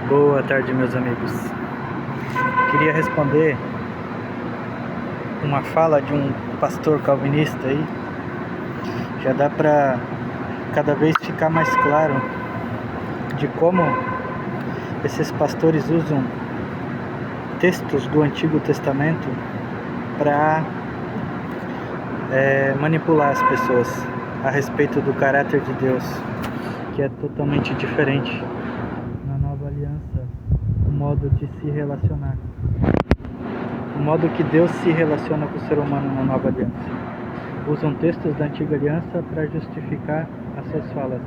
Boa tarde, meus amigos. Queria responder uma fala de um pastor calvinista aí. Já dá para cada vez ficar mais claro de como esses pastores usam textos do Antigo Testamento para manipular as pessoas a respeito do caráter de Deus, que é totalmente diferente na nova aliança, o modo de se relacionar, o modo que Deus se relaciona com o ser humano na nova aliança. Usam textos da antiga aliança para justificar as suas falas.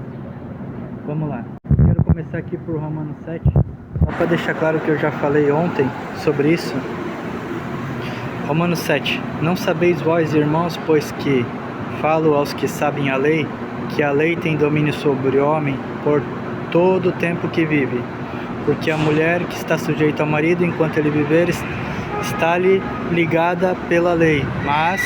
Vamos lá. Quero começar aqui por Romanos 7, só para deixar claro que eu já falei ontem sobre isso. Romanos 7. Não sabeis vós, irmãos, pois que falo aos que sabem a lei, que a lei tem domínio sobre o homem por todo o tempo que vive. Porque a mulher que está sujeita ao marido enquanto ele viver está-lhe ligada pela lei, mas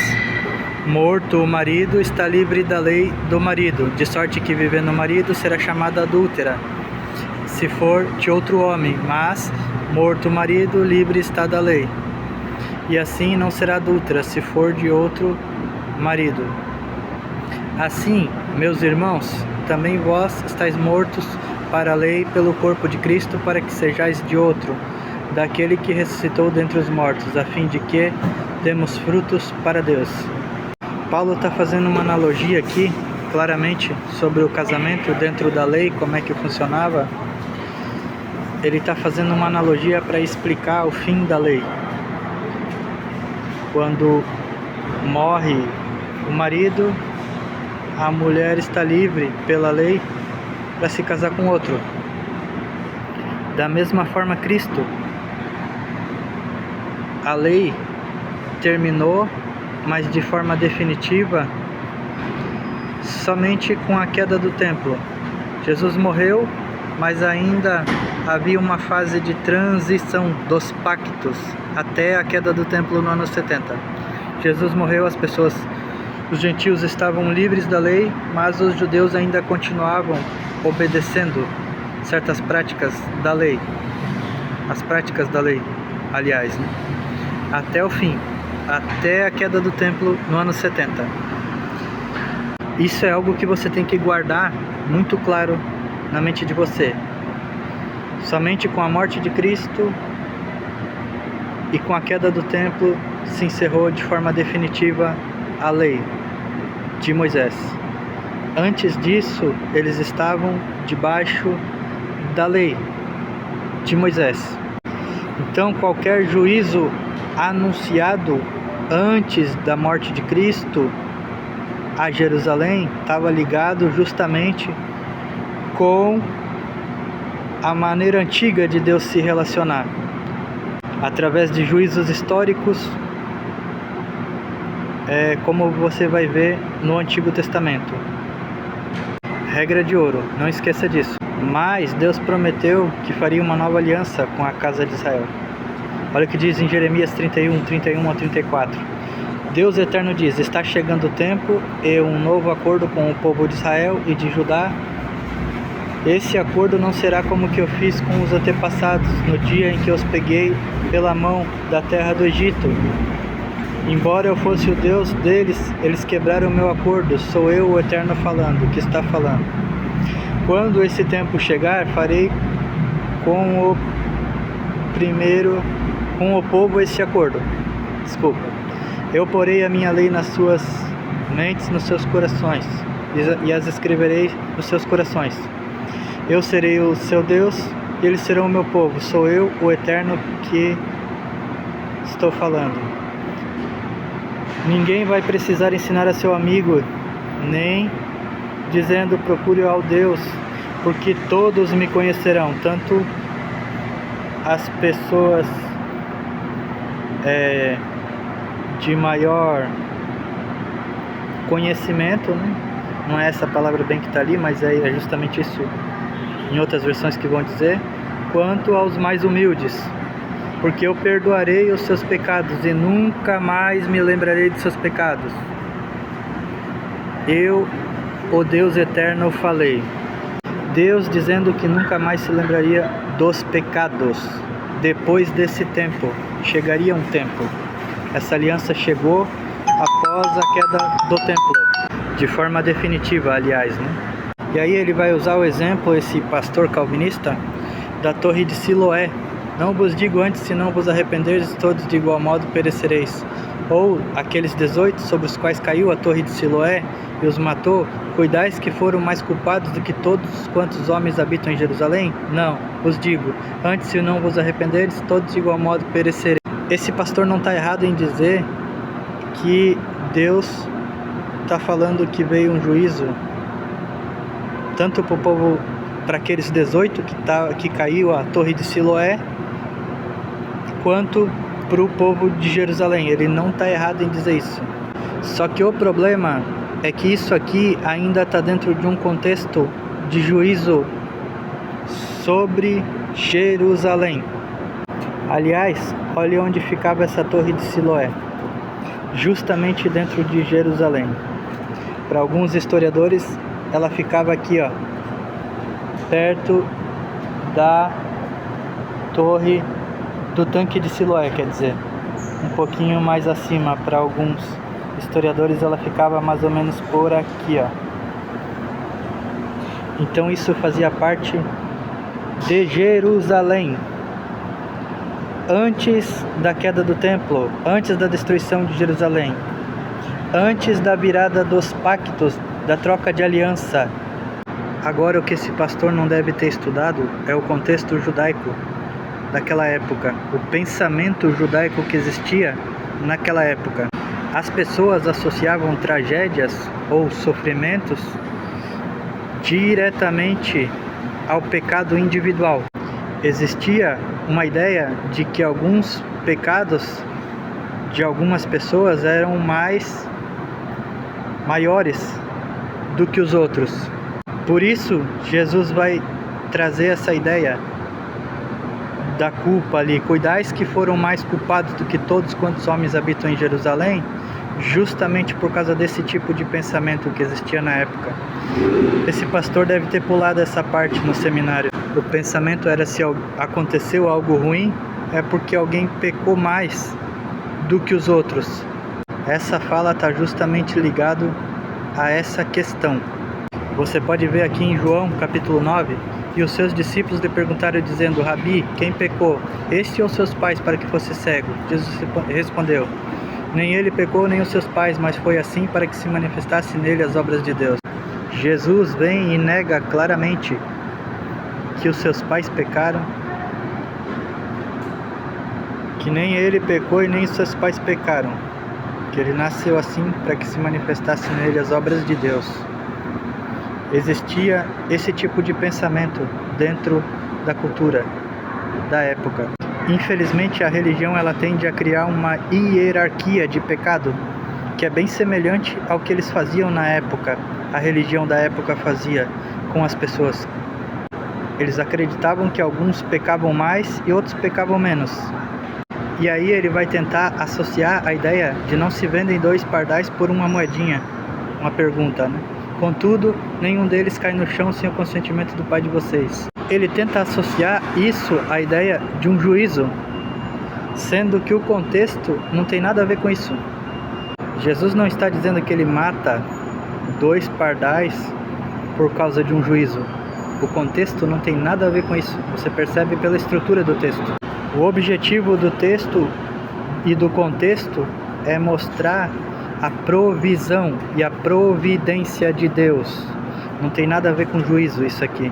morto o marido está livre da lei do marido, de sorte que vivendo o marido será chamada adúltera, se for de outro homem, mas morto o marido, livre está da lei. E assim não será adúltera, se for de outro marido. Assim, meus irmãos, também vós estáis mortos para a lei pelo corpo de Cristo, para que sejais de outro, daquele que ressuscitou dentre os mortos, a fim de que demos frutos para Deus. Paulo está fazendo uma analogia aqui, claramente, sobre o casamento dentro da lei, como é que funcionava. Ele está fazendo uma analogia para explicar o fim da lei. Quando morre o marido, a mulher está livre pela lei para se casar com outro. Da mesma forma, Cristo, a lei terminou, mas de forma definitiva, somente com a queda do templo. Jesus morreu, mas ainda havia uma fase de transição dos pactos até a queda do templo no ano 70. Jesus morreu, os gentios estavam livres da lei, mas os judeus ainda continuavam obedecendo certas práticas da lei. As práticas da lei, aliás, né? Até o fim, até a queda do templo no ano 70. Isso é algo que você tem que guardar muito claro na mente de você. Somente com a morte de Cristo e com a queda do templo se encerrou de forma definitiva a lei de Moisés. Antes disso, eles estavam debaixo da lei de Moisés. Então, qualquer juízo anunciado antes da morte de Cristo a Jerusalém estava ligado justamente com a maneira antiga de Deus se relacionar, através de juízos históricos, como você vai ver no Antigo Testamento. Regra de ouro, não esqueça disso. Mas Deus prometeu que faria uma nova aliança com a casa de Israel. Olha o que diz em Jeremias 31 a 34. Deus eterno diz: está chegando o tempo e um novo acordo com o povo de Israel e de Judá. Esse acordo não será como o que eu fiz com os antepassados, no dia em que os peguei pela mão da terra do Egito. Embora eu fosse o Deus deles, eles quebraram o meu acordo. Sou eu, o Eterno, falando, que está falando. Quando esse tempo chegar, farei com o povo esse acordo. Eu porei a minha lei nas suas mentes, nos seus corações, e as escreverei nos seus corações. Eu serei o seu Deus, e eles serão o meu povo. Sou eu, o Eterno, que estou falando. Ninguém vai precisar ensinar a seu amigo, nem dizendo procure ao Deus, porque todos me conhecerão, tanto as pessoas de maior conhecimento, né? Não é essa palavra bem que está ali, mas é justamente isso em outras versões que vão dizer, quanto aos mais humildes, porque eu perdoarei os seus pecados e nunca mais me lembrarei de seus pecados. Eu, o Deus eterno, falei. Deus dizendo que nunca mais se lembraria dos pecados. Depois desse tempo, chegaria um tempo. Essa aliança chegou após a queda do templo, de forma definitiva, aliás, né? E aí ele vai usar o exemplo, esse pastor calvinista, da torre de Siloé. Não vos digo antes, se não vos arrependeres, todos de igual modo perecereis. Ou aqueles 18 sobre os quais caiu a torre de Siloé e os matou, cuidais que foram mais culpados do que todos quantos homens habitam em Jerusalém? Não, vos digo, antes se não vos arrependeres, todos de igual modo perecereis. Esse pastor não está errado em dizer que Deus está falando que veio um juízo tanto para o povo, para aqueles 18 que caiu a torre de Siloé, quanto para o povo de Jerusalém. Ele não está errado em dizer isso. Só que o problema é que isso aqui ainda está dentro de um contexto de juízo sobre Jerusalém. Aliás, olha onde ficava essa torre de Siloé, justamente dentro de Jerusalém. Para alguns historiadores, ela ficava aqui, ó, perto da torre do tanque de Siloé, quer dizer, um pouquinho mais acima. Para alguns historiadores ela ficava mais ou menos por aqui, ó. Então isso fazia parte de Jerusalém, antes da queda do templo, antes da destruição de Jerusalém, antes da virada dos pactos, da troca de aliança. Agora, o que esse pastor não deve ter estudado é o contexto judaico daquela época, o pensamento judaico que existia naquela época. As pessoas associavam tragédias ou sofrimentos diretamente ao pecado individual. Existia uma ideia de que alguns pecados de algumas pessoas eram maiores do que os outros. Por isso, Jesus vai trazer essa ideia da culpa ali. Cuidais que foram mais culpados do que todos quantos homens habitam em Jerusalém, justamente por causa desse tipo de pensamento que existia na época. Esse pastor deve ter pulado essa parte no seminário. O pensamento era: se aconteceu algo ruim, é porque alguém pecou mais do que os outros. Essa fala está justamente ligado a essa questão. Você pode ver aqui em João capítulo 9, e os seus discípulos lhe perguntaram dizendo: Rabi, quem pecou, este ou seus pais, para que fosse cego? Jesus respondeu: nem ele pecou, nem os seus pais, mas foi assim para que se manifestasse nele as obras de Deus. Jesus vem e nega claramente que os seus pais pecaram, que nem ele pecou e nem os seus pais pecaram, que ele nasceu assim para que se manifestasse nele as obras de Deus. Existia esse tipo de pensamento dentro da cultura da época. Infelizmente, a religião ela tende a criar uma hierarquia de pecado que é bem semelhante ao que eles faziam na época. A religião da época fazia com as pessoas. Eles acreditavam que alguns pecavam mais e outros pecavam menos. E aí ele vai tentar associar a ideia de não se vendem 2 pardais por uma moedinha. Uma pergunta, né? Contudo, nenhum deles cai no chão sem o consentimento do Pai de vocês. Ele tenta associar isso à ideia de um juízo, sendo que o contexto não tem nada a ver com isso. Jesus não está dizendo que ele mata 2 pardais por causa de um juízo. O contexto não tem nada a ver com isso. Você percebe pela estrutura do texto. O objetivo do texto e do contexto é mostrar a provisão e a providência de Deus. Não tem nada a ver com juízo isso aqui.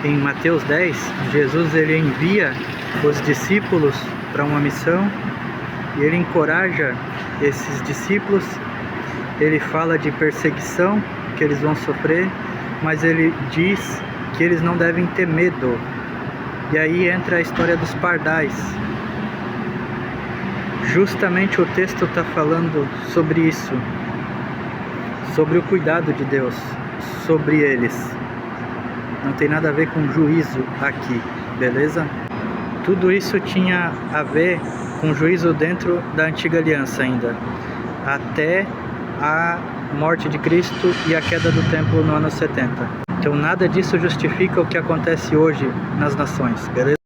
Em Mateus 10, Jesus ele envia os discípulos para uma missão e ele encoraja esses discípulos. Ele fala de perseguição que eles vão sofrer, mas ele diz que eles não devem ter medo. E aí entra a história dos pardais. Justamente o texto está falando sobre isso, sobre o cuidado de Deus sobre eles. Não tem nada a ver com juízo aqui, beleza? Tudo isso tinha a ver com juízo dentro da antiga aliança ainda, até a morte de Cristo e a queda do templo no ano 70. Então nada disso justifica o que acontece hoje nas nações, beleza?